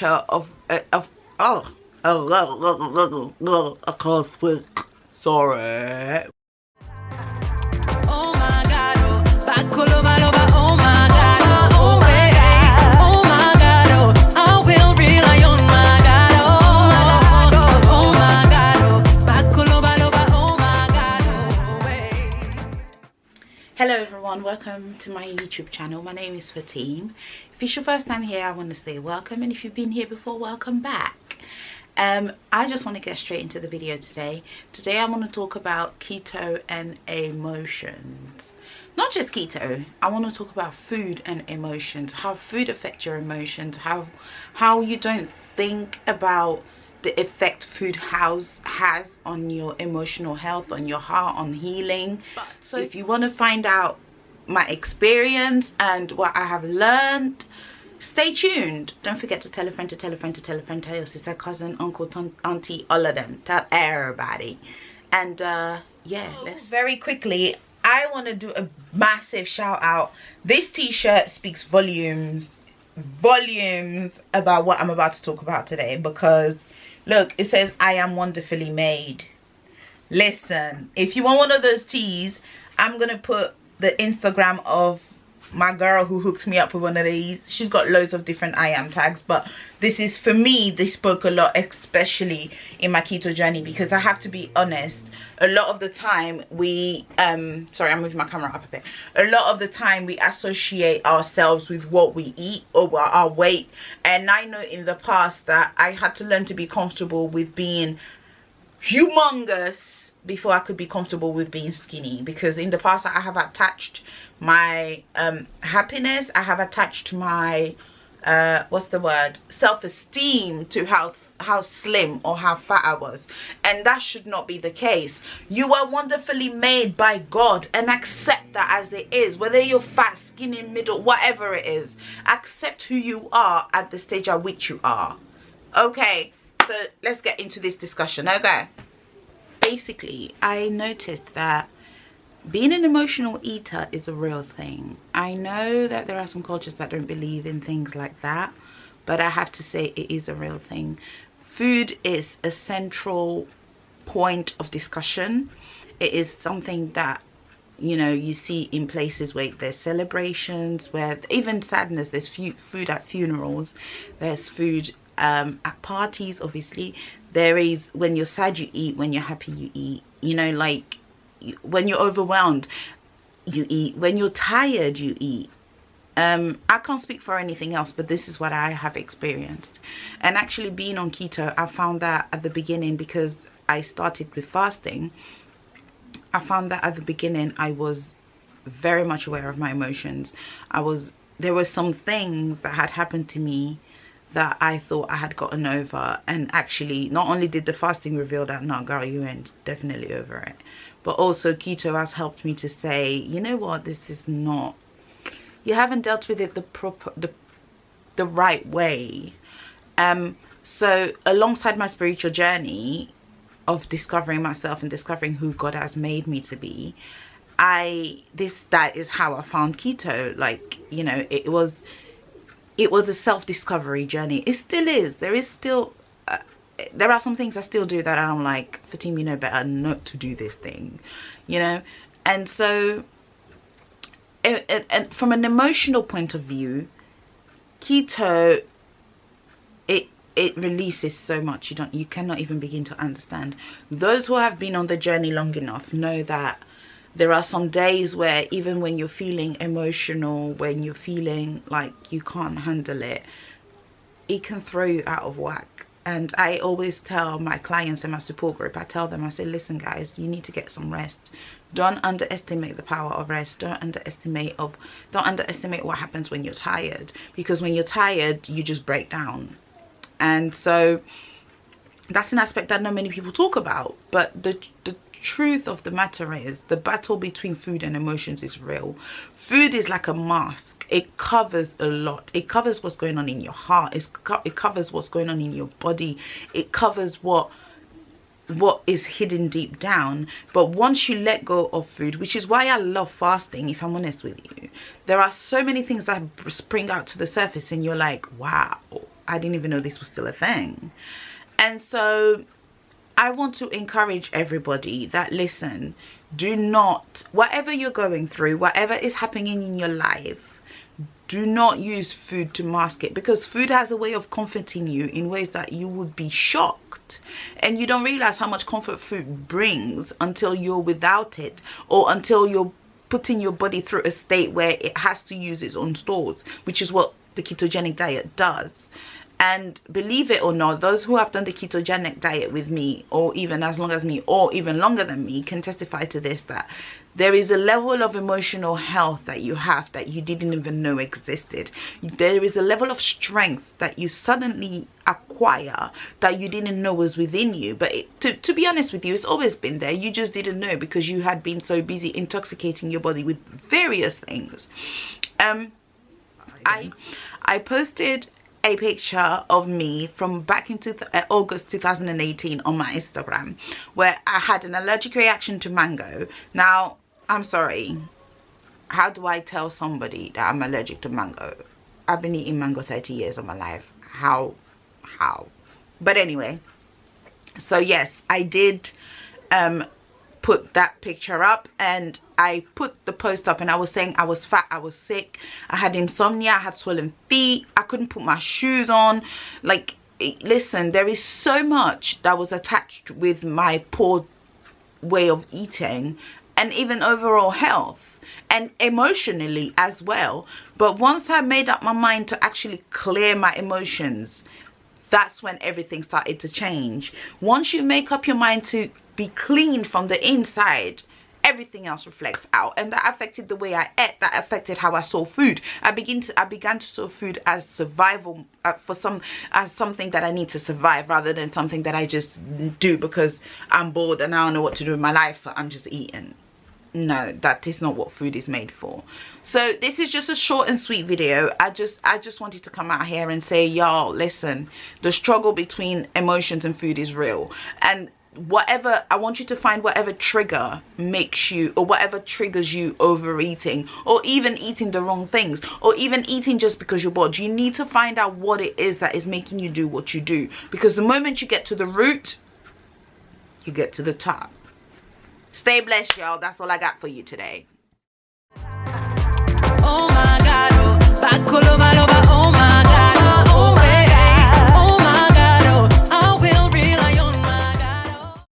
of oh I can't speak. Sorry. Oh my God, oh, Bacolova, oh my God, oh, hey, oh my God, oh, I will rely on my God, oh my God, oh, Bacolova, oh my God, oh, hey. Hello everyone, welcome to my YouTube channel. My name is Fatime. If it's your first time here, I want to say welcome, and if you've been here before, welcome back. I just want to get straight into the video today. Today I want to talk about keto and emotions. Not just keto, I want to talk about food and emotions, how food affects your emotions, how you don't think about the effect food has on your emotional health, on your heart, on healing. So if you want to find out my experience and what I have learned, stay tuned. Don't forget to tell a friend, to tell a friend, to tell a friend, tell your sister, cousin, uncle, auntie, all of them. Tell everybody. And yeah, let's very quickly, I want to do a massive shout out. This t-shirt speaks volumes about what I'm about to talk about today, because look, it says I am wonderfully made. Listen, if you want one of those tees, I'm gonna put the Instagram of my girl who hooked me up with one of these. She's got loads of different I am tags, but this is, for me, this spoke a lot, especially in my keto journey, because I have to be honest, a lot of the time we sorry, I'm moving my camera up a bit. A lot of the time we associate ourselves with what we eat or our weight, and I know in the past that I had to learn to be comfortable with being humongous before I could be comfortable with being skinny, because in the past I have attached my happiness, I have attached my what's the word, self-esteem to how slim or how fat I was, and that should not be the case. You are wonderfully made by God, and accept that as it is, whether you're fat, skinny, middle, whatever it is. Accept who you are at the stage at which you are. Okay, so let's get into this discussion. Okay, basically I noticed that being an emotional eater is a real thing. I know that there are some cultures that don't believe in things like that, but I have to say it is a real thing. Food is a central point of discussion. It is something that, you know, you see in places where there's celebrations, where even sadness, there's food at funerals, there's food at parties, obviously. There is, when you're sad you eat, when you're happy you eat, you know, like when you're overwhelmed you eat, when you're tired you eat. I can't speak for anything else, but this is what I have experienced. And actually being on keto, I found that at the beginning, because I started with fasting, I found that at the beginning I was very much aware of my emotions. There were some things that had happened to me that I thought I had gotten over, and actually not only did the fasting reveal that, no girl, you ain't definitely over it, but also keto has helped me to say, you know what, this is not, you haven't dealt with it the right way. So alongside my spiritual journey of discovering myself and discovering who God has made me to be, that is how I found keto. Like, you know, it was a self-discovery journey. It still is. There is still there are some things I still do that I'm like, Fatime, you know better not to do this thing, you know. And so and from an emotional point of view, keto, it releases so much you cannot even begin to understand. Those who have been on the journey long enough know that there are some days where even when you're feeling emotional, when you're feeling like you can't handle it, it can throw you out of whack. And I always tell my clients and my support group, I tell them, I say, listen guys, you need to get some rest. Don't underestimate the power of rest. Don't underestimate what happens when you're tired, because when you're tired you just break down. And so that's an aspect that not many people talk about, but the truth of the matter is the battle between food and emotions is real. Food is like a mask. It covers a lot. It covers what's going on in your heart. It covers what's going on in your body. It covers what is hidden deep down. But once you let go of food, which is why I love fasting, if I'm honest with you, there are so many things that spring out to the surface and you're like, wow, I didn't even know this was still a thing. And so I want to encourage everybody that, listen, do not, whatever you're going through, whatever is happening in your life, do not use food to mask it, because food has a way of comforting you in ways that you would be shocked, and you don't realize how much comfort food brings until you're without it, or until you're putting your body through a state where it has to use its own stores, which is what the ketogenic diet does. And believe it or not, those who have done the ketogenic diet with me, or even as long as me, or even longer than me, can testify to this, that there is a level of emotional health that you have that you didn't even know existed. There is a level of strength that you suddenly acquire that you didn't know was within you. But to be honest with you, it's always been there. You just didn't know because you had been so busy intoxicating your body with various things. I posted a picture of me from back in August 2018 on my Instagram, where I had an allergic reaction to mango. Now, I'm sorry, how do I tell somebody that I'm allergic to mango? I've been eating mango 30 years of my life. How? But anyway, so yes, I did put that picture up, and I put the post up, and I was saying I was fat, I was sick, I had insomnia, I had swollen feet, I couldn't put my shoes on. Like, listen, there is so much that was attached with my poor way of eating, and even overall health, and emotionally as well. But once I made up my mind to actually clear my emotions, that's when everything started to change. Once you make up your mind to be clean from the inside, everything else reflects out, and that affected the way I ate. That affected how I saw food. I began to saw food as survival, as something that I need to survive, rather than something that I just do because I'm bored and I don't know what to do with my life, so I'm just eating. No, that is not what food is made for. So this is just a short and sweet video. I just wanted to come out here and say, y'all, listen, the struggle between emotions and food is real. And whatever, I want you to find whatever trigger makes you, or whatever triggers you overeating, or even eating the wrong things, or even eating just because you're bored. You need to find out what it is that is making you do what you do, because the moment you get to the root, you get to the top. Stay blessed, y'all. That's all I got for you today.